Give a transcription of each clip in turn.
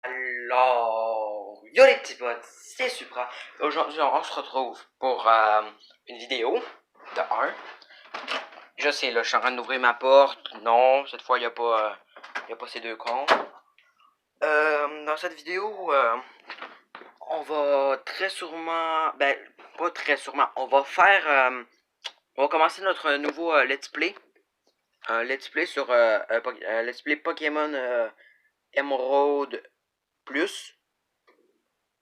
Alors, yo les petits potes, c'est Supra. Aujourd'hui, on se retrouve pour une vidéo de 1. Je sais, là, je suis en train d'ouvrir ma porte. Non, cette fois, il n'y a pas ces deux cons. Dans cette vidéo, on va très sûrement, ben, pas très sûrement, on va commencer notre nouveau Let's Play. Un Let's Play sur, Let's Play Pokémon Emerald Plus.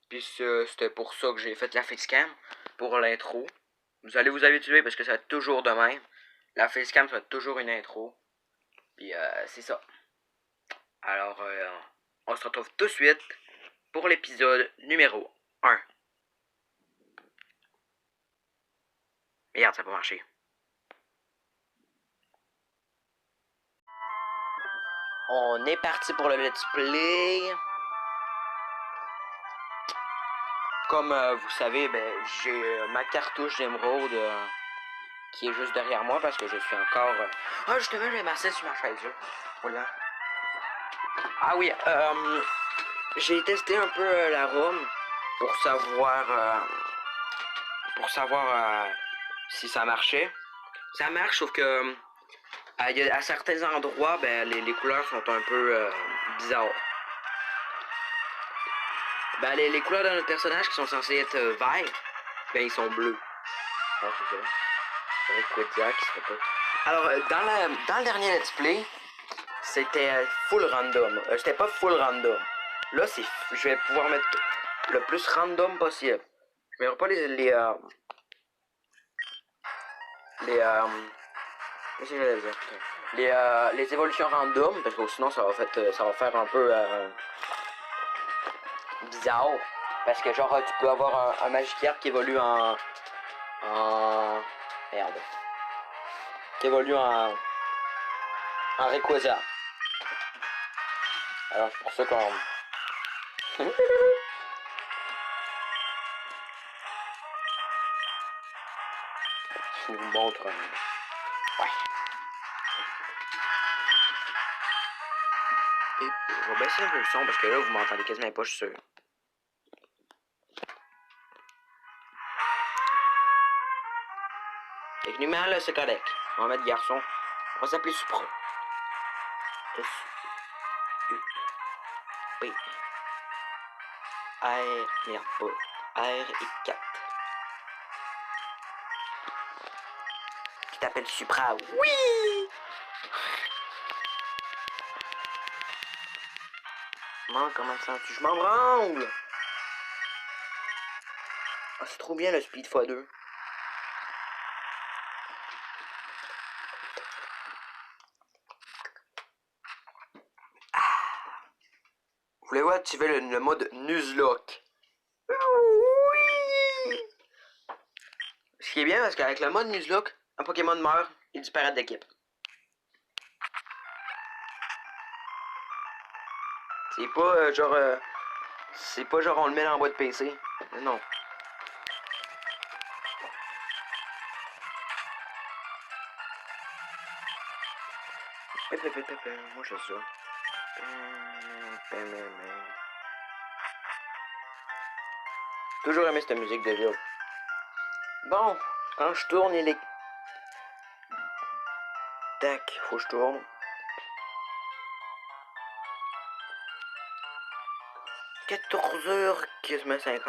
Puis c'était pour ça que j'ai fait la facecam, pour l'intro. Vous allez vous habituer parce que ça va être toujours de même. La facecam, ça va être toujours une intro. Puis c'est ça. Alors, on se retrouve tout de suite pour l'épisode numéro 1. Merde, ça n'a pas marché. On est parti pour le let's play. Comme vous savez, ben, j'ai ma cartouche d'émeraude qui est juste derrière moi parce que je suis encore... Ah, justement, je vais m'asseoir sur ma chaise. Voilà. Ah oui, j'ai testé un peu la ROM pour savoir si ça marchait. Ça marche, sauf que à certains endroits, ben, les couleurs sont un peu bizarres. Ben, les couleurs de notre personnage qui sont censées être verts, ben, ils sont bleus. Ah, c'est ça. C'est quoi dire qui serait pas. Alors, dans le dernier let's play, c'était full random. C'était pas full random. Là, je vais pouvoir mettre le plus random possible. Je verrai pas qu'est-ce que j'allais dire? Les évolutions random, parce que sinon ça va faire un peu bizarre. Parce que genre tu peux avoir un Magikarp qui évolue en merde. Qui évolue en Rayquaza. Alors c'est pour ça qu'on. Je vous montre. Ouais. Et je vais baisser un peu le son parce que là vous m'entendez quasiment pas, je suis sûr. Techniquement là c'est correct. On va mettre garçon. On va s'appeler Supra. S-U-P. R. Merde pas. R et 4. Tu t'appelles Supra. Oui! Man, comment ça tu? Je m'en branle! Ah, c'est trop bien le speed x2. Vous voulez activer le mode Nuzlocke? Oui! Ce qui est bien parce qu'avec le mode Nuzlocke, un Pokémon meurt, il disparaît de l'équipe. C'est pas c'est pas genre on le met dans la boîte PC. Non. Moi je sais ça. Toujours aimé cette musique de ville. Bon, quand je tourne, il est... Tac, faut que je tourne. « 14h, quasiment 50. »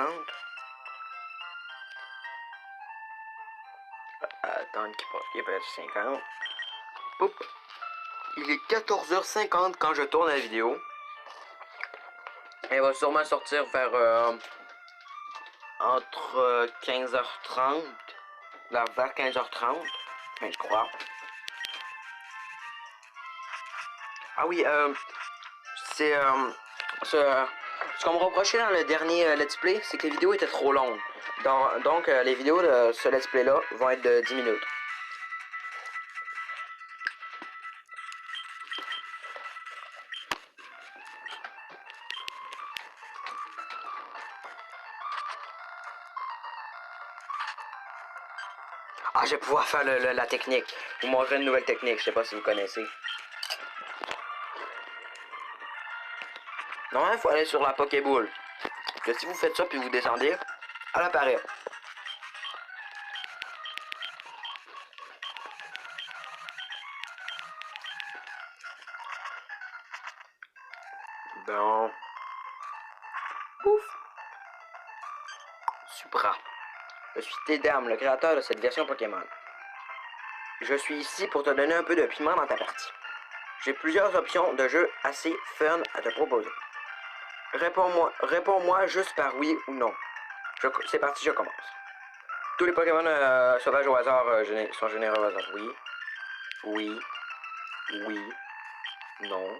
Attendre qu'il passe, il est peut-être 50. Oups. Il est 14h50 quand je tourne la vidéo. Elle va sûrement sortir vers entre 15h30. Vers 15h30. Ben, je crois. Ah oui, c'est ce qu'on me reprochait dans le dernier let's play, c'est que les vidéos étaient trop longues. Donc les vidéos de ce let's play là vont être de 10 minutes. Ah, je vais pouvoir faire la technique. Vous montrer une nouvelle technique, je sais pas si vous connaissez. Non, il faut aller sur la Pokéball. Que si vous faites ça puis vous descendez, elle apparaît. Bon. Ouf. Supra. Je suis T-Dam, le créateur de cette version Pokémon. Je suis ici pour te donner un peu de piment dans ta partie. J'ai plusieurs options de jeu assez fun à te proposer. Réponds-moi juste par oui ou non. C'est parti, je commence. Tous les Pokémon sauvages au hasard sont générés au hasard. Oui. Oui. Oui. Non.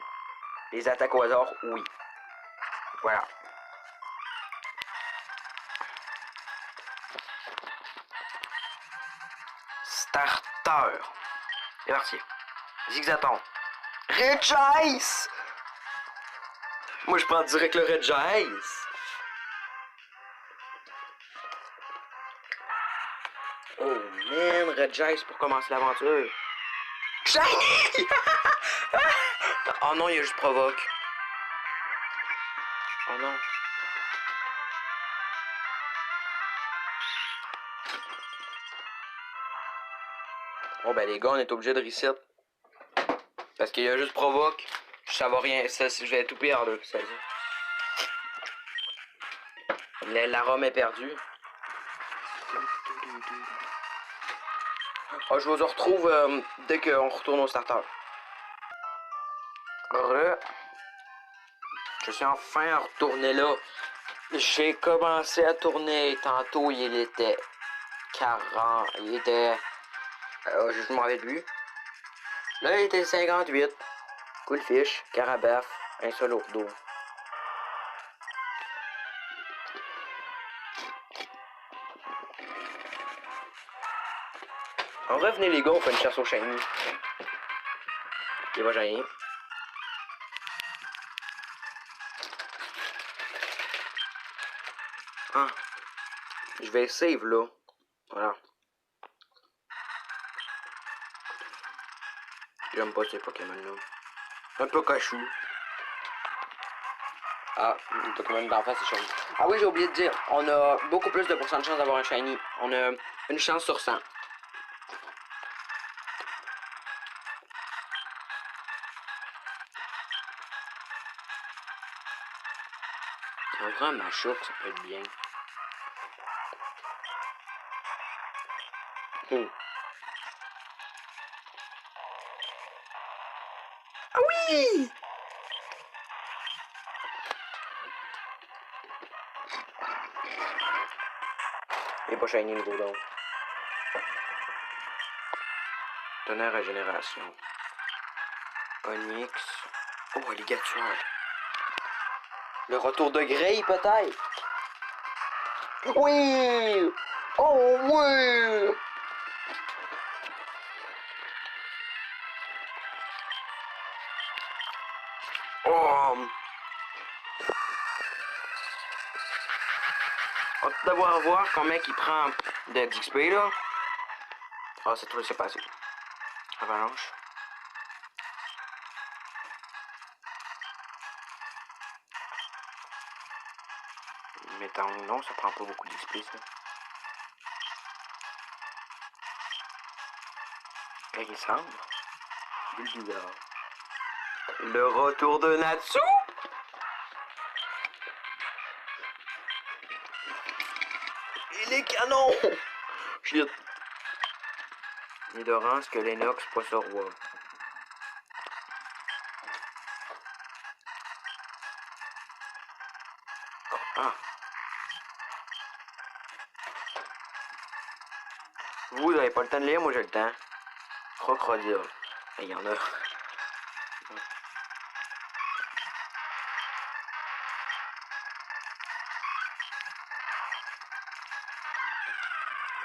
Les attaques au hasard, oui. Voilà. Starter. C'est parti. Zigzaton. Regice! Moi, je prends direct le Regice. Oh man, Regice pour commencer l'aventure. Shiny! Oh non, il a juste provoque. Oh non. Bon ben les gars, on est obligé de reset. Parce qu'il y a juste provoque. Ça va rien. Ça, je vais tout perdre là. Ça, l'arôme est perdu. Oh, je vous retrouve dès qu'on retourne au starter. Je suis enfin retourné là. J'ai commencé à tourner. Tantôt, il était 40. Il était... je m'en vais de lui. Là, il était 58. Cool fiche, Carabaf, un seul ourdo. En vrai, venez les gars, on fait une chasse au shiny. Il va shiny. Ah. Je vais save là. Voilà. J'aime pas ces Pokémon là. Un peu cachou. Ah, le Pokémon d'en face c'est shiny. Ah oui, j'ai oublié de dire, on a beaucoup plus de pourcent de chance d'avoir un shiny. On a une chance sur 100. On prend un Machouk, ça peut être bien. Ah oui! Il est pas shiny le Goudon. Tonnerre à génération. Onyx. Oh, alligator. Le retour de Grey, peut-être? Oui! Oh, oui! Oh! On va tout d'abord voir combien il prend d'XP, là. Ah, c'est tout, c'est passé. Avalanche. Mais tant non, ça prend pas beaucoup d'XP, ça. Hérissandre. Bulbizarre. Le retour de Natsu! Il est canon! Shit. Nidorance, que l'Enox, Poisson Roi. Ah. Vous avez pas le temps de lire, moi j'ai le temps. Crocodile. Il y en a.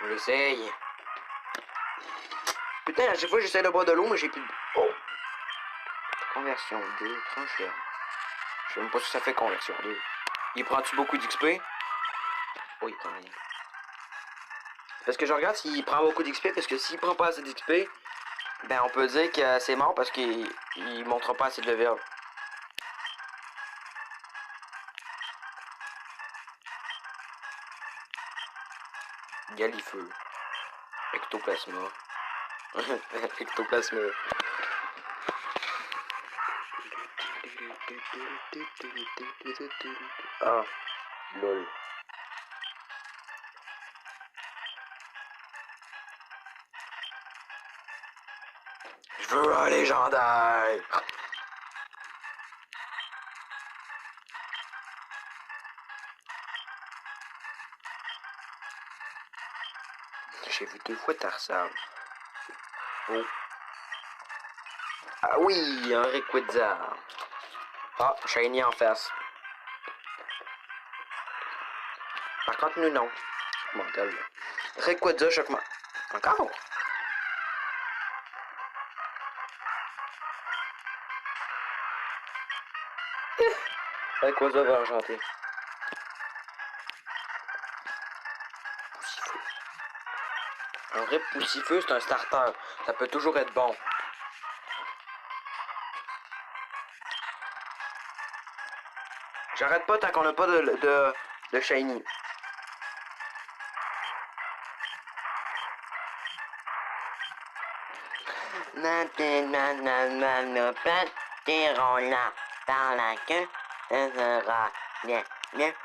J'essaye. Putain, à chaque fois j'essaie de boire de l'eau, mais j'ai plus de... Oh! Conversion 2, trancheur. Je sais même pas si ça fait conversion 2. Il prend-tu beaucoup d'XP? Oh, il prend rien. Parce que je regarde s'il prend beaucoup d'XP, parce que s'il prend pas assez d'XP, ben on peut dire que c'est mort parce qu'il montre pas assez de level. Galifeu. Ectoplasma. Ectoplasma. Ah, lol. Je veux un légendaire. J'ai vu 2 fois Tarzan. Oh. Ah oui, un Rayquaza. Ah, Shiny en face. Par contre, nous, non. Mental. Rayquaza, choquement. Encore? Rayquaza va argenté. Poussifeu. Un vrai poussifeu, c'est un starter. Ça peut toujours être bon. J'arrête pas tant qu'on n'a pas de Shiny. Maintenant, nos partirons là par la queue. Ce sera bien mieux.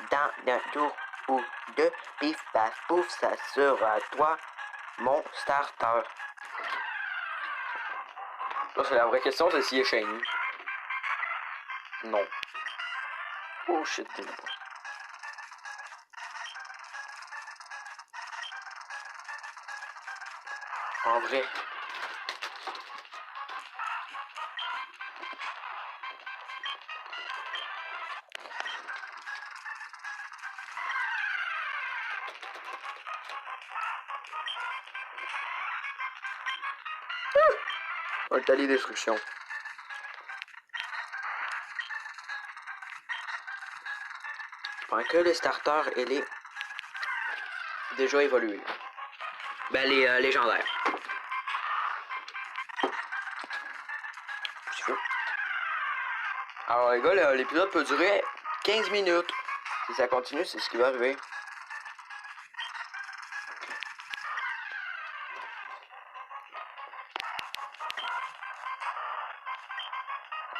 Dans un tour ou deux, pif paf pouf, ça sera toi, mon starter. Là, c'est la vraie question, c'est s'il est Shiny. Non. Oh shit, t'es pas. En vrai. Un tali destruction. Je pense que le starter, elle est déjà évolué. Ben, les légendaires. Alors les gars, l'épisode peut durer 15 minutes. Si ça continue, c'est ce qui va arriver.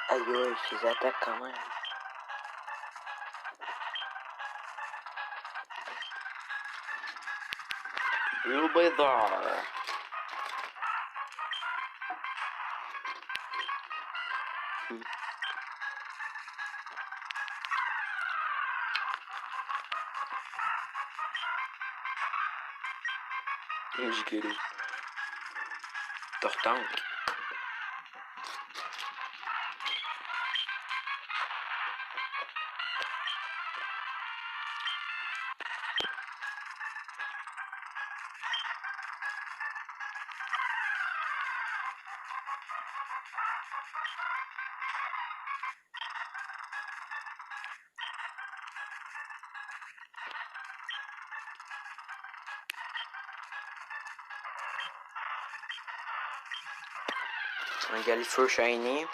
Aïe aïe, je les attaque quand même. Bulbasaur. Gigolo. Tortank. Un Galifeu Shiny.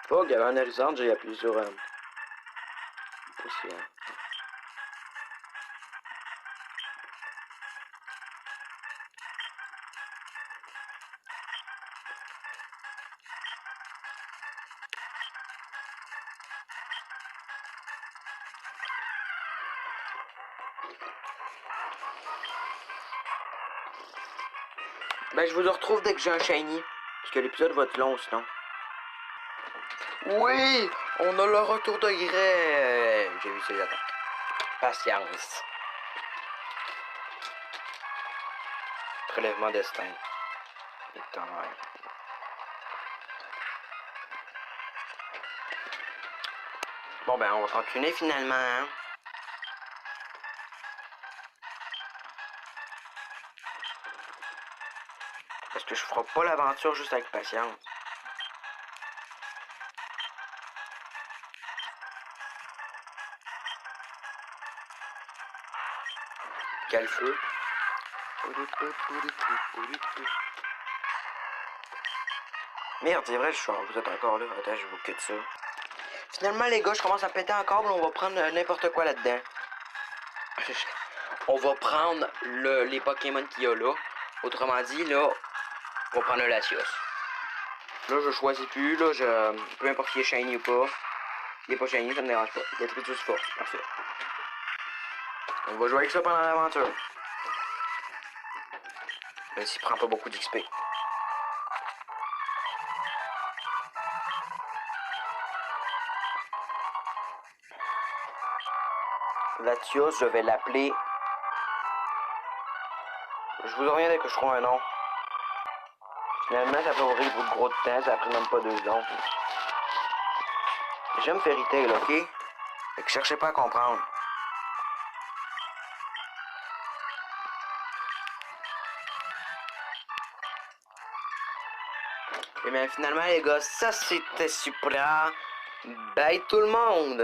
Oh, il y avait un horizon, j'ai appuyé sur possible. Ben, je vous retrouve dès que j'ai un Shiny. Parce que l'épisode va être long sinon. Oui! On a le retour de Grey! J'ai vu ses attaques. Patience. Prélèvement destin. Bon ben on va continuer finalement. Hein? Parce que je ferai pas l'aventure juste avec patience. Quel feu. Merde, c'est vrai, vous êtes encore là. Attends, je vous quitte ça. Finalement, les gars, je commence à péter un câble. On va prendre n'importe quoi là-dedans. On va prendre les Pokémon qu'il y a là. Autrement dit, là, on va prendre le Latios. Là, je choisis plus. Là, peu importe s'il est shiny ou pas. S'il est pas shiny, ça me dérange pas. Détritus Force, parfait. On va jouer avec ça pendant l'aventure. Même s'il prend pas beaucoup d'XP. Latios, je vais l'appeler. Je vous reviens dès que je trouve un nom. Finalement, ça a pas pris beaucoup gros de temps, ça a pris même pas 2 secondes. J'aime Fairy Tail, ok? Fait que cherchez pas à comprendre. Et bien finalement les gars, ça c'était super. Bye tout le monde!